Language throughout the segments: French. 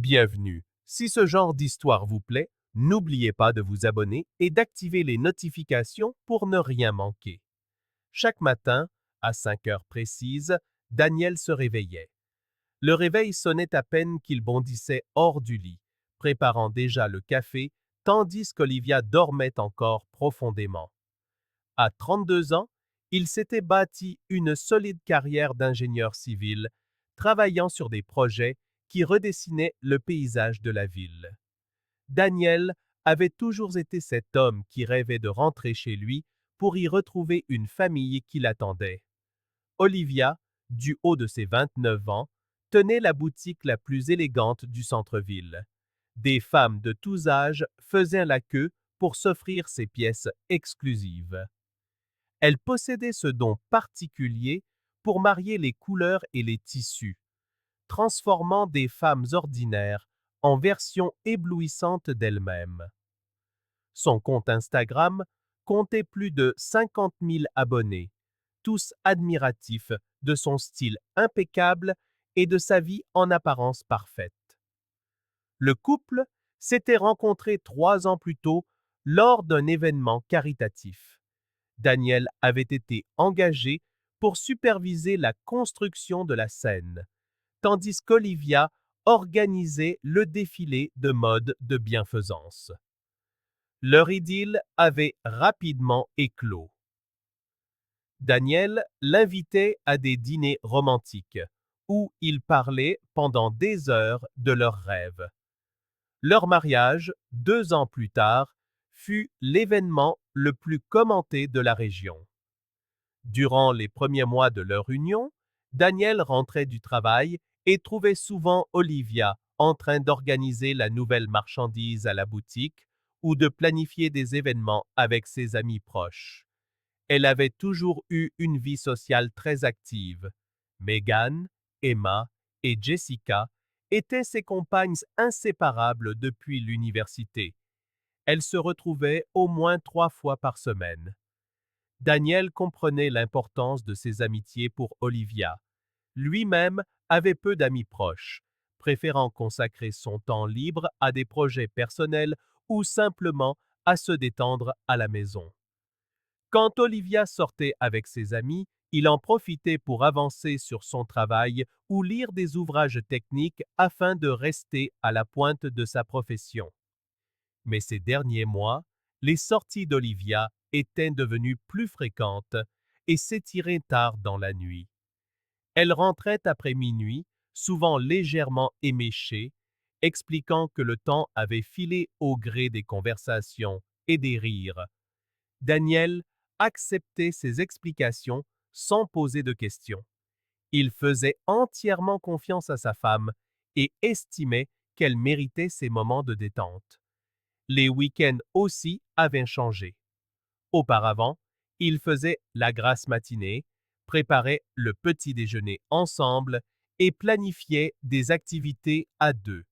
Bienvenue. Si ce genre d'histoire vous plaît, n'oubliez pas de vous abonner et d'activer les notifications pour ne rien manquer. Chaque matin, à 5 heures précises, Daniel se réveillait. Le réveil sonnait à peine qu'il bondissait hors du lit, préparant déjà le café, tandis qu'Olivia dormait encore profondément. À 32 ans, il s'était bâti une solide carrière d'ingénieur civil, travaillant sur des projets qui redessinaient le paysage de la ville. Daniel avait toujours été cet homme qui rêvait de rentrer chez lui pour y retrouver une famille qui l'attendait. Olivia, du haut de ses 29 ans, tenait la boutique la plus élégante du centre-ville. Des femmes de tous âges faisaient la queue pour s'offrir ces pièces exclusives. Elle possédait ce don particulier pour marier les couleurs et les tissus, transformant des femmes ordinaires en versions éblouissantes d'elles-mêmes. Son compte Instagram comptait plus de 50 000 abonnés, tous admiratifs de son style impeccable et de sa vie en apparence parfaite. Le couple s'était rencontré 3 ans plus tôt lors d'un événement caritatif. Daniel avait été engagé pour superviser la construction de la scène, tandis qu'Olivia organisait le défilé de mode de bienfaisance. Leur idylle avait rapidement éclos. Daniel l'invitait à des dîners romantiques, où ils parlaient pendant des heures de leurs rêves. Leur mariage, 2 ans plus tard, fut l'événement le plus commenté de la région. Durant les premiers mois de leur union, Daniel rentrait du travail et trouvait souvent Olivia en train d'organiser la nouvelle marchandise à la boutique ou de planifier des événements avec ses amis proches. Elle avait toujours eu une vie sociale très active. Megan, Emma et Jessica étaient ses compagnes inséparables depuis l'université. Elles se retrouvaient au moins 3 fois par semaine. Daniel comprenait l'importance de ses amitiés pour Olivia. Lui-même avait peu d'amis proches, préférant consacrer son temps libre à des projets personnels ou simplement à se détendre à la maison. Quand Olivia sortait avec ses amis, il en profitait pour avancer sur son travail ou lire des ouvrages techniques afin de rester à la pointe de sa profession. Mais ces derniers mois, les sorties d'Olivia étaient devenues plus fréquentes et s'étiraient tard dans la nuit. Elle rentrait après minuit, souvent légèrement éméchée, expliquant que le temps avait filé au gré des conversations et des rires. Daniel acceptait ces explications sans poser de questions. Il faisait entièrement confiance à sa femme et estimait qu'elle méritait ces moments de détente. Les week-ends aussi avaient changé. Auparavant, ils faisaient la grasse matinée, préparaient le petit déjeuner ensemble et planifiaient des activités à deux.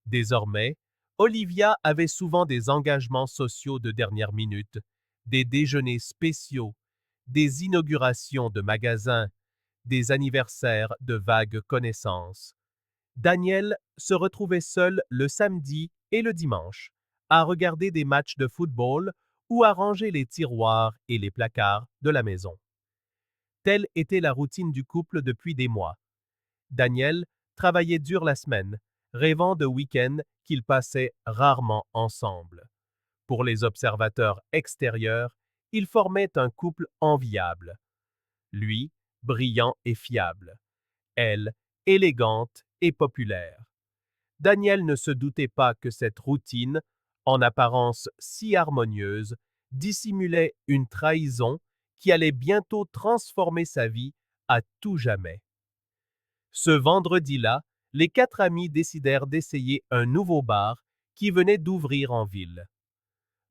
Désormais, Olivia avait souvent des engagements sociaux de dernière minute, des déjeuners spéciaux, des inaugurations de magasins, des anniversaires de vagues connaissances. Daniel se retrouvait seul le samedi et le dimanche, à regarder des matchs de football ou à ranger les tiroirs et les placards de la maison. Telle était la routine du couple depuis des mois. Daniel travaillait dur la semaine, rêvant de week-ends qu'ils passaient rarement ensemble. Pour les observateurs extérieurs, ils formaient un couple enviable. Lui, brillant et fiable. Elle, élégante et populaire. Daniel ne se doutait pas que cette routine, en apparence si harmonieuse, dissimulait une trahison qui allait bientôt transformer sa vie à tout jamais. Ce vendredi-là, les 4 amis décidèrent d'essayer un nouveau bar qui venait d'ouvrir en ville.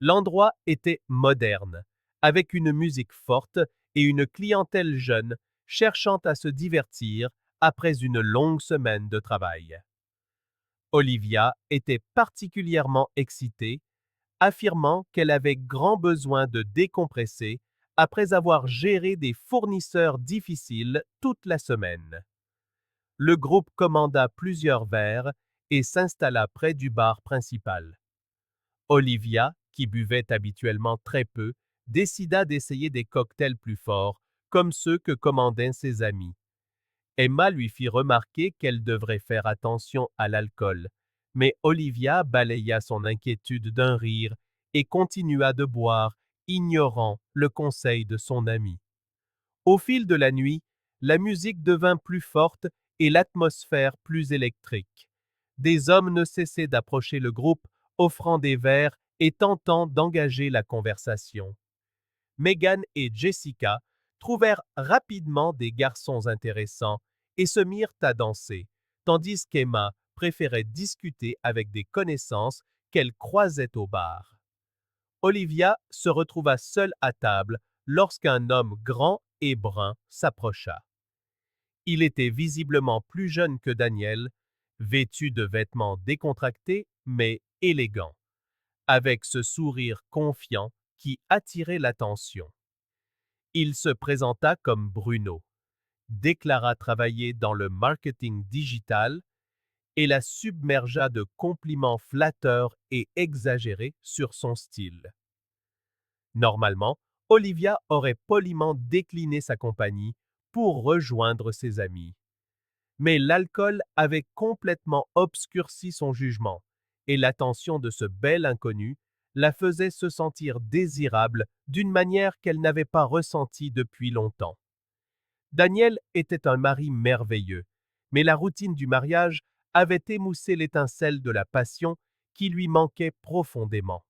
L'endroit était moderne, avec une musique forte et une clientèle jeune cherchant à se divertir après une longue semaine de travail. Olivia était particulièrement excitée, affirmant qu'elle avait grand besoin de décompresser après avoir géré des fournisseurs difficiles toute la semaine. Le groupe commanda plusieurs verres et s'installa près du bar principal. Olivia, qui buvait habituellement très peu, décida d'essayer des cocktails plus forts, comme ceux que commandaient ses amis. Emma lui fit remarquer qu'elle devrait faire attention à l'alcool, mais Olivia balaya son inquiétude d'un rire et continua de boire, ignorant le conseil de son ami. Au fil de la nuit, la musique devint plus forte et l'atmosphère plus électrique. Des hommes ne cessaient d'approcher le groupe, offrant des verres et tentant d'engager la conversation. Megan et Jessica trouvèrent rapidement des garçons intéressants et se mirent à danser, tandis qu'Emma préférait discuter avec des connaissances qu'elle croisait au bar. Olivia se retrouva seule à table lorsqu'un homme grand et brun s'approcha. Il était visiblement plus jeune que Daniel, vêtu de vêtements décontractés mais élégants, avec ce sourire confiant qui attirait l'attention. Il se présenta comme Bruno, déclara travailler dans le marketing digital et la submergea de compliments flatteurs et exagérés sur son style. Normalement, Olivia aurait poliment décliné sa compagnie pour rejoindre ses amis. Mais l'alcool avait complètement obscurci son jugement, et l'attention de ce bel inconnu la faisait se sentir désirable d'une manière qu'elle n'avait pas ressentie depuis longtemps. Daniel était un mari merveilleux, mais la routine du mariage avait émoussé l'étincelle de la passion qui lui manquait profondément.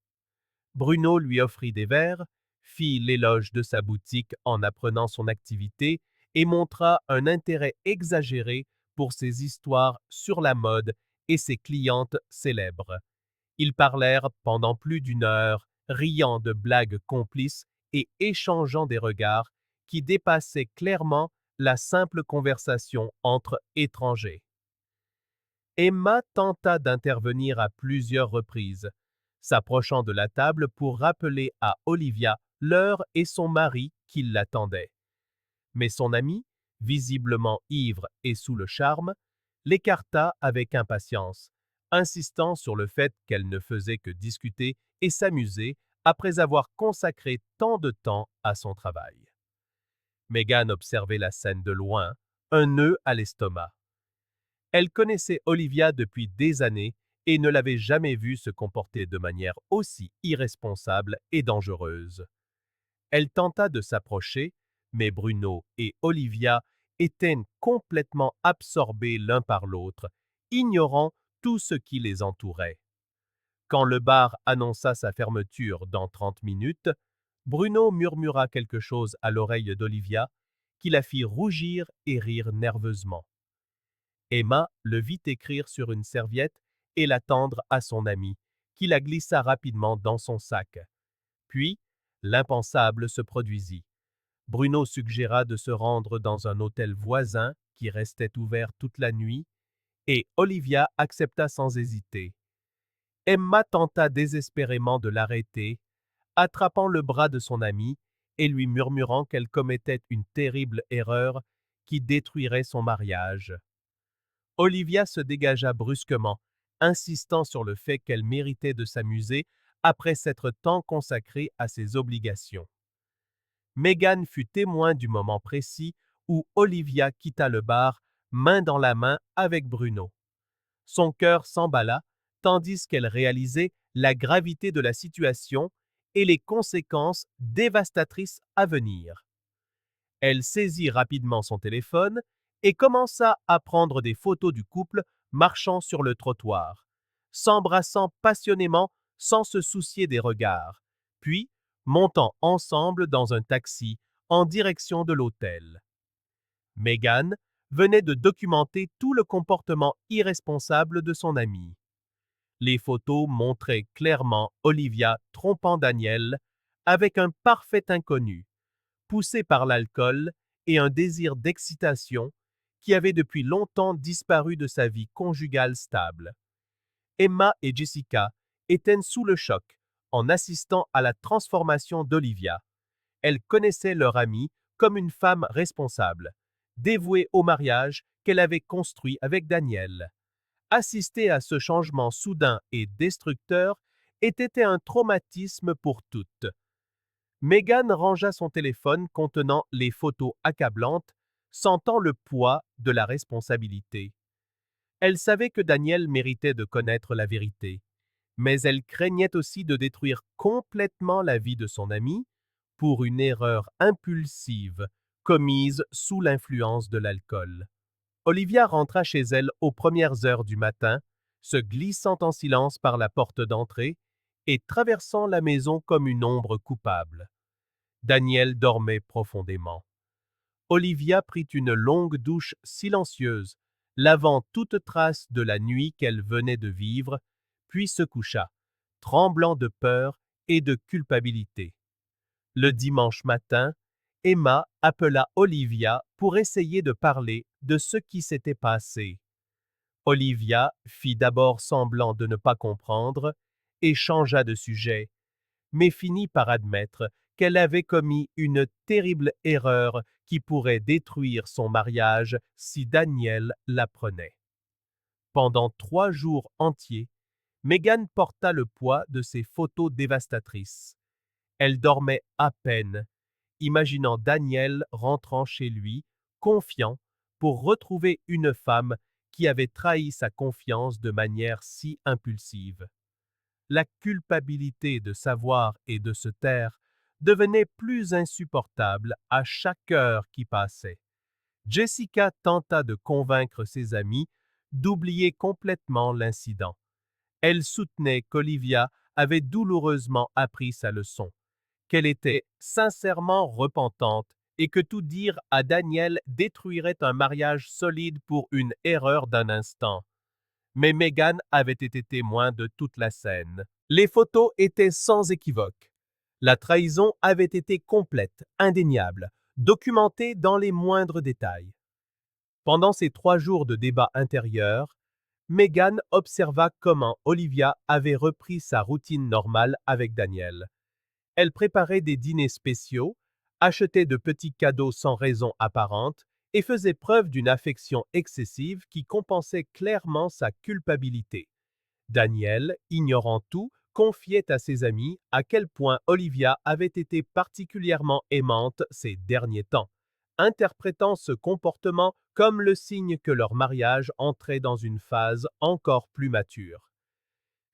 Bruno lui offrit des verres, fit l'éloge de sa boutique en apprenant son activité et montra un intérêt exagéré pour ses histoires sur la mode et ses clientes célèbres. Ils parlèrent pendant plus d'une heure, riant de blagues complices et échangeant des regards qui dépassaient clairement la simple conversation entre étrangers. Emma tenta d'intervenir à plusieurs reprises, s'approchant de la table pour rappeler à Olivia l'heure et son mari qui l'attendaient. Mais son ami, visiblement ivre et sous le charme, l'écarta avec impatience, insistant sur le fait qu'elle ne faisait que discuter et s'amuser après avoir consacré tant de temps à son travail. Megan observait la scène de loin, un nœud à l'estomac. Elle connaissait Olivia depuis des années et ne l'avait jamais vue se comporter de manière aussi irresponsable et dangereuse. Elle tenta de s'approcher, mais Bruno et Olivia étaient complètement absorbés l'un par l'autre, ignorant tout ce qui les entourait. Quand le bar annonça sa fermeture dans 30 minutes, Bruno murmura quelque chose à l'oreille d'Olivia qui la fit rougir et rire nerveusement. Emma le vit écrire sur une serviette et la tendre à son ami, qui la glissa rapidement dans son sac. Puis, l'impensable se produisit. Bruno suggéra de se rendre dans un hôtel voisin qui restait ouvert toute la nuit, et Olivia accepta sans hésiter. Emma tenta désespérément de l'arrêter, attrapant le bras de son ami et lui murmurant qu'elle commettait une terrible erreur qui détruirait son mariage. Olivia se dégagea brusquement, insistant sur le fait qu'elle méritait de s'amuser après s'être tant consacrée à ses obligations. Megan fut témoin du moment précis où Olivia quitta le bar, main dans la main avec Bruno. Son cœur s'emballa, tandis qu'elle réalisait la gravité de la situation et les conséquences dévastatrices à venir. Elle saisit rapidement son téléphone et commença à prendre des photos du couple marchant sur le trottoir, s'embrassant passionnément sans se soucier des regards, puis montant ensemble dans un taxi en direction de l'hôtel. Megan venait de documenter tout le comportement irresponsable de son amie. Les photos montraient clairement Olivia trompant Daniel avec un parfait inconnu, poussé par l'alcool et un désir d'excitation qui avait depuis longtemps disparu de sa vie conjugale stable. Emma et Jessica étaient sous le choc en assistant à la transformation d'Olivia. Elles connaissaient leur amie comme une femme responsable, dévouée au mariage qu'elle avait construit avec Daniel. Assister à ce changement soudain et destructeur était un traumatisme pour toutes. Meghan rangea son téléphone contenant les photos accablantes, sentant le poids de la responsabilité. Elle savait que Daniel méritait de connaître la vérité, mais elle craignait aussi de détruire complètement la vie de son ami pour une erreur impulsive commise sous l'influence de l'alcool. Olivia rentra chez elle aux premières heures du matin, se glissant en silence par la porte d'entrée et traversant la maison comme une ombre coupable. Daniel dormait profondément. Olivia prit une longue douche silencieuse, lavant toute trace de la nuit qu'elle venait de vivre, puis se coucha, tremblant de peur et de culpabilité. Le dimanche matin, Emma appela Olivia pour essayer de parler de ce qui s'était passé. Olivia fit d'abord semblant de ne pas comprendre et changea de sujet, mais finit par admettre qu'elle avait commis une terrible erreur qui pourrait détruire son mariage si Daniel l'apprenait. Pendant 3 jours entiers, Meghan porta le poids de ses photos dévastatrices. Elle dormait à peine, imaginant Daniel rentrant chez lui, confiant, pour retrouver une femme qui avait trahi sa confiance de manière si impulsive. La culpabilité de savoir et de se taire devenait plus insupportable à chaque heure qui passait. Jessica tenta de convaincre ses amis d'oublier complètement l'incident. Elle soutenait qu'Olivia avait douloureusement appris sa leçon, qu'elle était sincèrement repentante et que tout dire à Daniel détruirait un mariage solide pour une erreur d'un instant. Mais Meghan avait été témoin de toute la scène. Les photos étaient sans équivoque. La trahison avait été complète, indéniable, documentée dans les moindres détails. Pendant ces 3 jours de débat intérieur, Meghan observa comment Olivia avait repris sa routine normale avec Daniel. Elle préparait des dîners spéciaux, achetait de petits cadeaux sans raison apparente et faisait preuve d'une affection excessive qui compensait clairement sa culpabilité. Daniel, ignorant tout, confiait à ses amis à quel point Olivia avait été particulièrement aimante ces derniers temps, interprétant ce comportement comme le signe que leur mariage entrait dans une phase encore plus mature.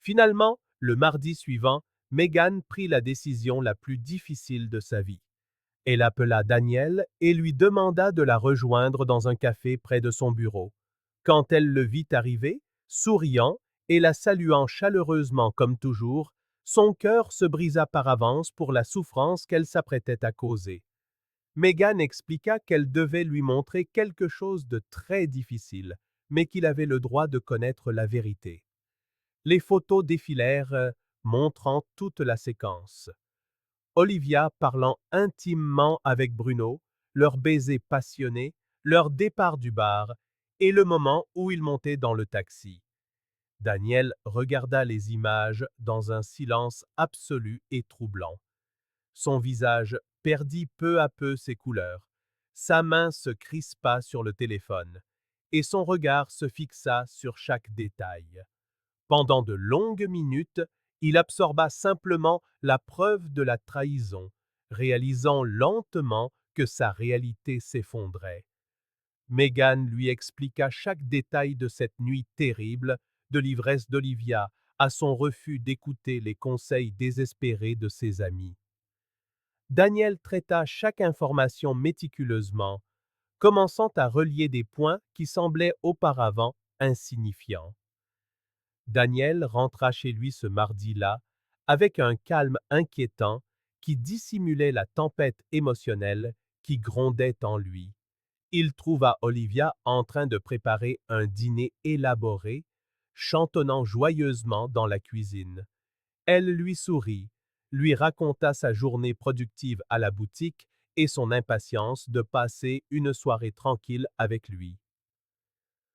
Finalement, le mardi suivant, Meghan prit la décision la plus difficile de sa vie. Elle appela Daniel et lui demanda de la rejoindre dans un café près de son bureau. Quand elle le vit arriver, souriant et la saluant chaleureusement comme toujours, son cœur se brisa par avance pour la souffrance qu'elle s'apprêtait à causer. Meghan expliqua qu'elle devait lui montrer quelque chose de très difficile, mais qu'il avait le droit de connaître la vérité. Les photos défilèrent, montrant toute la séquence. Olivia parlant intimement avec Bruno, leur baiser passionné, leur départ du bar et le moment où ils montaient dans le taxi. Daniel regarda les images dans un silence absolu et troublant. Son visage perdit peu à peu ses couleurs. Sa main se crispa sur le téléphone et son regard se fixa sur chaque détail. Pendant de longues minutes, il absorba simplement la preuve de la trahison, réalisant lentement que sa réalité s'effondrait. Meghan lui expliqua chaque détail de cette nuit terrible, de l'ivresse d'Olivia à son refus d'écouter les conseils désespérés de ses amis. Daniel traita chaque information méticuleusement, commençant à relier des points qui semblaient auparavant insignifiants. Daniel rentra chez lui ce mardi-là avec un calme inquiétant qui dissimulait la tempête émotionnelle qui grondait en lui. Il trouva Olivia en train de préparer un dîner élaboré, chantonnant joyeusement dans la cuisine. Elle lui sourit, lui raconta sa journée productive à la boutique et son impatience de passer une soirée tranquille avec lui.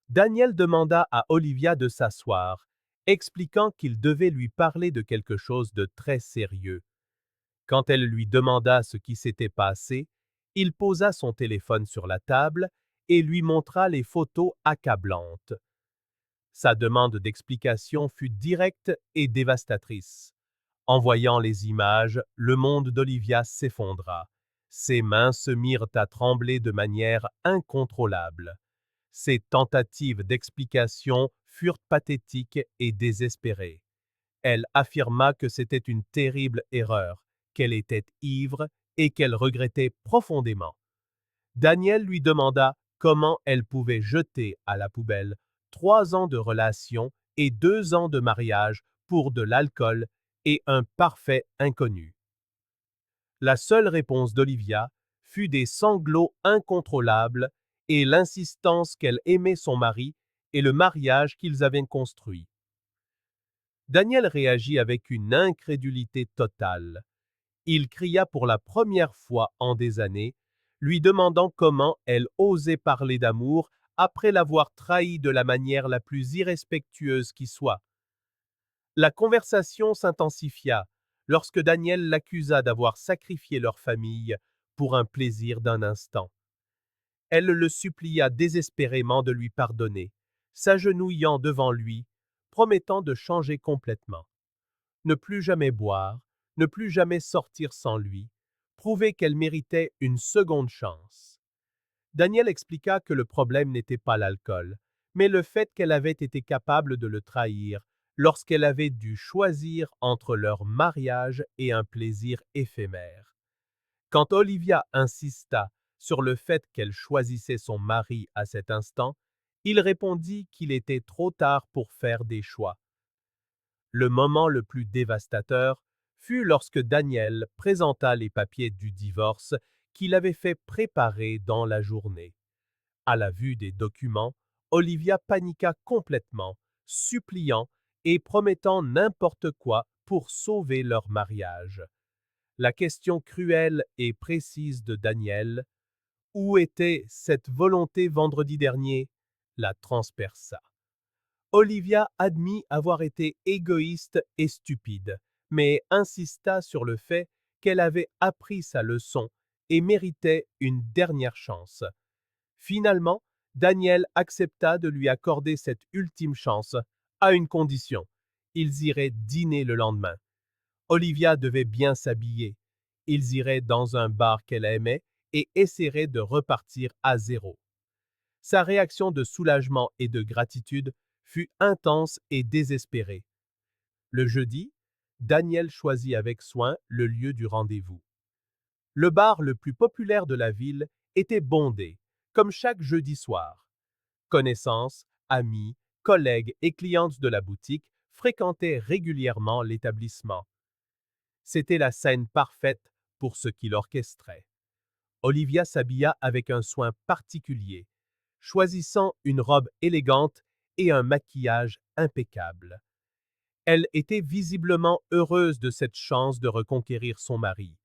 Daniel demanda à Olivia de s'asseoir, expliquant qu'il devait lui parler de quelque chose de très sérieux. Quand elle lui demanda ce qui s'était passé, il posa son téléphone sur la table et lui montra les photos accablantes. Sa demande d'explication fut directe et dévastatrice. En voyant les images, le monde d'Olivia s'effondra. Ses mains se mirent à trembler de manière incontrôlable. Ses tentatives d'explication furent pathétiques et désespérées. Elle affirma que c'était une terrible erreur, qu'elle était ivre et qu'elle regrettait profondément. Daniel lui demanda comment elle pouvait jeter à la poubelle 3 ans de relation et 2 ans de mariage pour de l'alcool et un parfait inconnu. La seule réponse d'Olivia fut des sanglots incontrôlables et l'insistance qu'elle aimait son mari et le mariage qu'ils avaient construit. Daniel réagit avec une incrédulité totale. Il cria pour la première fois en des années, lui demandant comment elle osait parler d'amour après l'avoir trahi de la manière la plus irrespectueuse qui soit. La conversation s'intensifia lorsque Daniel l'accusa d'avoir sacrifié leur famille pour un plaisir d'un instant. Elle le supplia désespérément de lui pardonner, s'agenouillant devant lui, promettant de changer complètement. Ne plus jamais boire, ne plus jamais sortir sans lui, prouver qu'elle méritait une seconde chance. Daniel expliqua que le problème n'était pas l'alcool, mais le fait qu'elle avait été capable de le trahir lorsqu'elle avait dû choisir entre leur mariage et un plaisir éphémère. Quand Olivia insista sur le fait qu'elle choisissait son mari à cet instant, il répondit qu'il était trop tard pour faire des choix. Le moment le plus dévastateur fut lorsque Daniel présenta les papiers du divorce qu'il avait fait préparer dans la journée. À la vue des documents, Olivia paniqua complètement, suppliant et promettant n'importe quoi pour sauver leur mariage. La question cruelle et précise de Daniel, où était cette volonté vendredi dernier, la transperça. Olivia admit avoir été égoïste et stupide, mais insista sur le fait qu'elle avait appris sa leçon et méritait une dernière chance. Finalement, Daniel accepta de lui accorder cette ultime chance, à une condition. Ils iraient dîner le lendemain. Olivia devait bien s'habiller. Ils iraient dans un bar qu'elle aimait et essaieraient de repartir à zéro. Sa réaction de soulagement et de gratitude fut intense et désespérée. Le jeudi, Daniel choisit avec soin le lieu du rendez-vous. Le bar le plus populaire de la ville était bondé, comme chaque jeudi soir. Connaissances, amis, collègues et clientes de la boutique fréquentaient régulièrement l'établissement. C'était la scène parfaite pour ce qui l'orchestrait. Olivia s'habilla avec un soin particulier, choisissant une robe élégante et un maquillage impeccable. Elle était visiblement heureuse de cette chance de reconquérir son mari.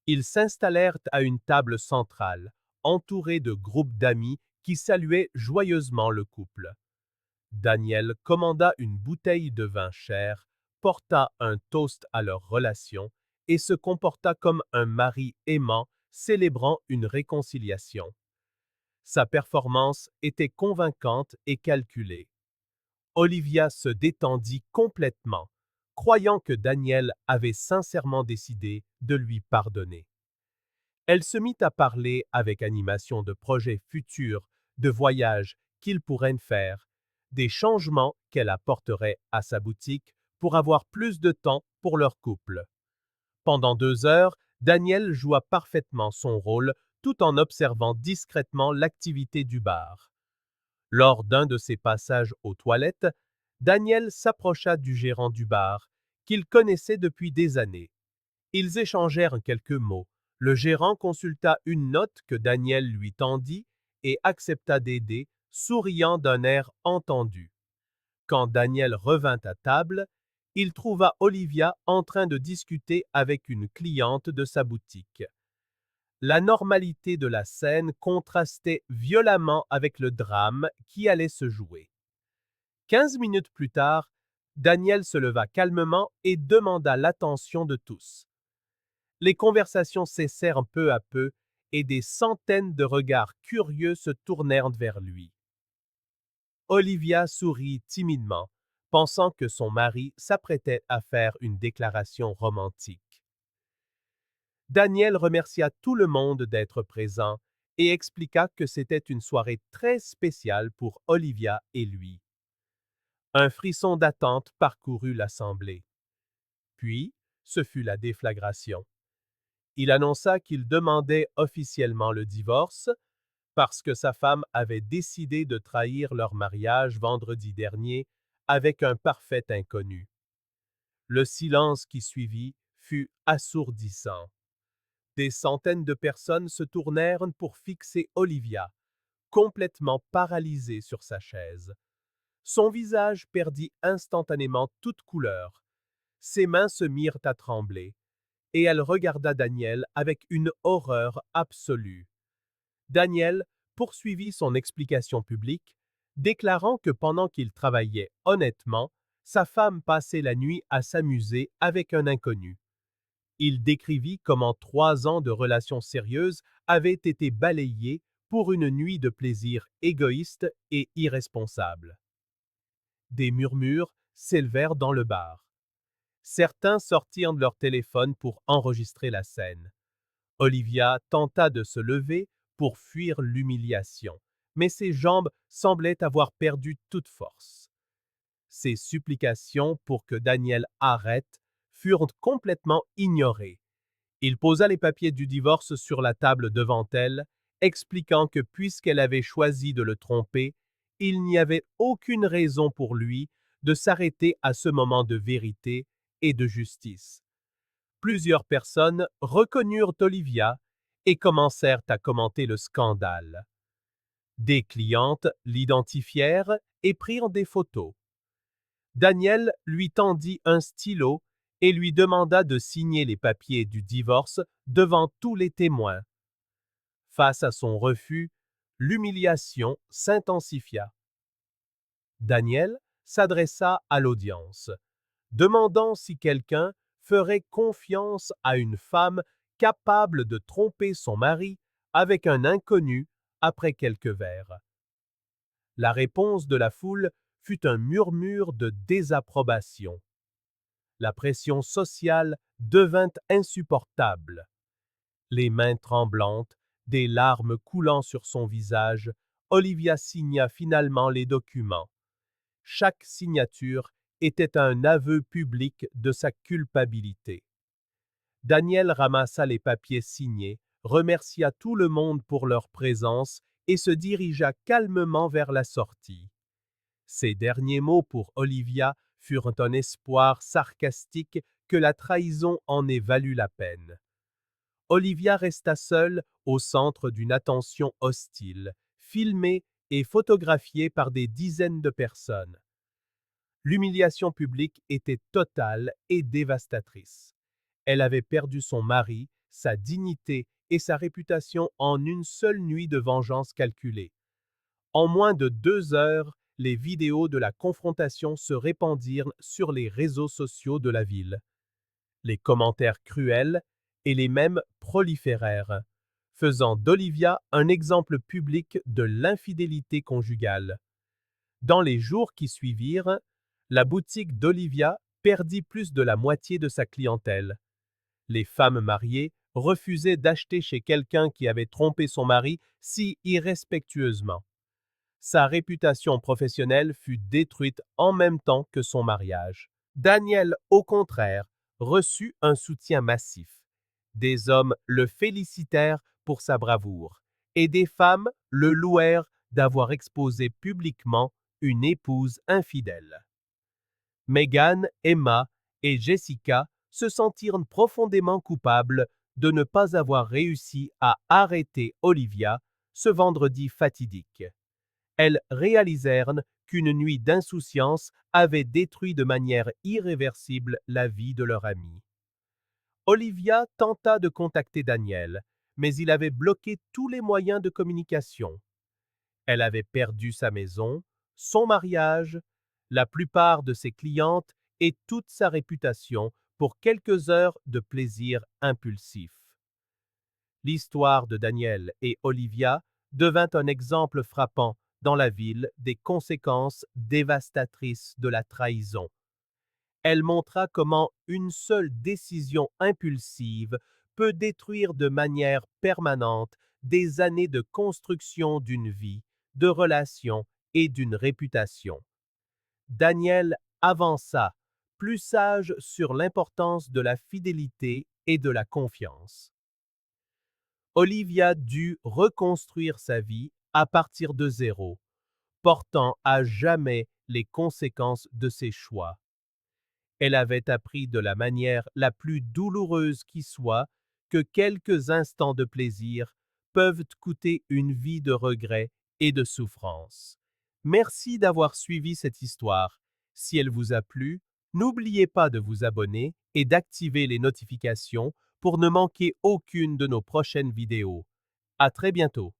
Ils s'installèrent à une table centrale, entourés de groupes d'amis qui saluaient joyeusement le couple. Daniel commanda une bouteille de vin cher, porta un toast à leur relation et se comporta comme un mari aimant célébrant une réconciliation. Sa performance était convaincante et calculée. Olivia se détendit complètement, croyant que Daniel avait sincèrement décidé de lui pardonner. Elle se mit à parler avec animation de projets futurs, de voyages qu'ils pourraient faire, des changements qu'elle apporterait à sa boutique pour avoir plus de temps pour leur couple. Pendant 2 heures, Daniel joua parfaitement son rôle tout en observant discrètement l'activité du bar. Lors d'un de ses passages aux toilettes, Daniel s'approcha du gérant du bar, qu'il connaissait depuis des années. Ils échangèrent quelques mots. Le gérant consulta une note que Daniel lui tendit et accepta d'aider, souriant d'un air entendu. Quand Daniel revint à table, il trouva Olivia en train de discuter avec une cliente de sa boutique. La normalité de la scène contrastait violemment avec le drame qui allait se jouer. 15 minutes plus tard, Daniel se leva calmement et demanda l'attention de tous. Les conversations cessèrent peu à peu et des centaines de regards curieux se tournèrent vers lui. Olivia sourit timidement, pensant que son mari s'apprêtait à faire une déclaration romantique. Daniel remercia tout le monde d'être présent et expliqua que c'était une soirée très spéciale pour Olivia et lui. Un frisson d'attente parcourut l'assemblée. Puis, ce fut la déflagration. Il annonça qu'il demandait officiellement le divorce parce que sa femme avait décidé de trahir leur mariage vendredi dernier avec un parfait inconnu. Le silence qui suivit fut assourdissant. Des centaines de personnes se tournèrent pour fixer Olivia, complètement paralysée sur sa chaise. Son visage perdit instantanément toute couleur. Ses mains se mirent à trembler, et elle regarda Daniel avec une horreur absolue. Daniel poursuivit son explication publique, déclarant que pendant qu'il travaillait honnêtement, sa femme passait la nuit à s'amuser avec un inconnu. Il décrivit comment 3 ans de relations sérieuses avaient été balayés pour une nuit de plaisir égoïste et irresponsable. Des murmures s'élevèrent dans le bar. Certains sortirent de leur téléphone pour enregistrer la scène. Olivia tenta de se lever pour fuir l'humiliation, mais ses jambes semblaient avoir perdu toute force. Ses supplications pour que Daniel arrête furent complètement ignorées. Il posa les papiers du divorce sur la table devant elle, expliquant que puisqu'elle avait choisi de le tromper, il n'y avait aucune raison pour lui de s'arrêter à ce moment de vérité et de justice. Plusieurs personnes reconnurent Olivia et commencèrent à commenter le scandale. Des clientes l'identifièrent et prirent des photos. Daniel lui tendit un stylo et lui demanda de signer les papiers du divorce devant tous les témoins. Face à son refus, l'humiliation s'intensifia. Daniel s'adressa à l'audience, demandant si quelqu'un ferait confiance à une femme capable de tromper son mari avec un inconnu après quelques verres. La réponse de la foule fut un murmure de désapprobation. La pression sociale devint insupportable. Les mains tremblantes, des larmes coulant sur son visage, Olivia signa finalement les documents. Chaque signature était un aveu public de sa culpabilité. Daniel ramassa les papiers signés, remercia tout le monde pour leur présence et se dirigea calmement vers la sortie. Ses derniers mots pour Olivia furent un espoir sarcastique que la trahison en ait valu la peine. Olivia resta seule au centre d'une attention hostile, filmée et photographiée par des dizaines de personnes. L'humiliation publique était totale et dévastatrice. Elle avait perdu son mari, sa dignité et sa réputation en une seule nuit de vengeance calculée. En moins de 2 heures, les vidéos de la confrontation se répandirent sur les réseaux sociaux de la ville. Les commentaires cruels et les mèmes proliférèrent, faisant d'Olivia un exemple public de l'infidélité conjugale. Dans les jours qui suivirent, la boutique d'Olivia perdit plus de la moitié de sa clientèle. Les femmes mariées refusaient d'acheter chez quelqu'un qui avait trompé son mari si irrespectueusement. Sa réputation professionnelle fut détruite en même temps que son mariage. Daniel, au contraire, reçut un soutien massif. Des hommes le félicitèrent pour sa bravoure et des femmes le louèrent d'avoir exposé publiquement une épouse infidèle. Meghan, Emma et Jessica se sentirent profondément coupables de ne pas avoir réussi à arrêter Olivia ce vendredi fatidique. Elles réalisèrent qu'une nuit d'insouciance avait détruit de manière irréversible la vie de leur amie. Olivia tenta de contacter Daniel, mais il avait bloqué tous les moyens de communication. Elle avait perdu sa maison, son mariage, la plupart de ses clientes et toute sa réputation pour quelques heures de plaisir impulsif. L'histoire de Daniel et Olivia devint un exemple frappant dans la ville des conséquences dévastatrices de la trahison. Elle montra comment une seule décision impulsive peut détruire de manière permanente des années de construction d'une vie, de relations et d'une réputation. Daniel avança, plus sage sur l'importance de la fidélité et de la confiance. Olivia dut reconstruire sa vie à partir de zéro, portant à jamais les conséquences de ses choix. Elle avait appris de la manière la plus douloureuse qui soit que quelques instants de plaisir peuvent coûter une vie de regrets et de souffrance. Merci d'avoir suivi cette histoire. Si elle vous a plu, n'oubliez pas de vous abonner et d'activer les notifications pour ne manquer aucune de nos prochaines vidéos. À très bientôt.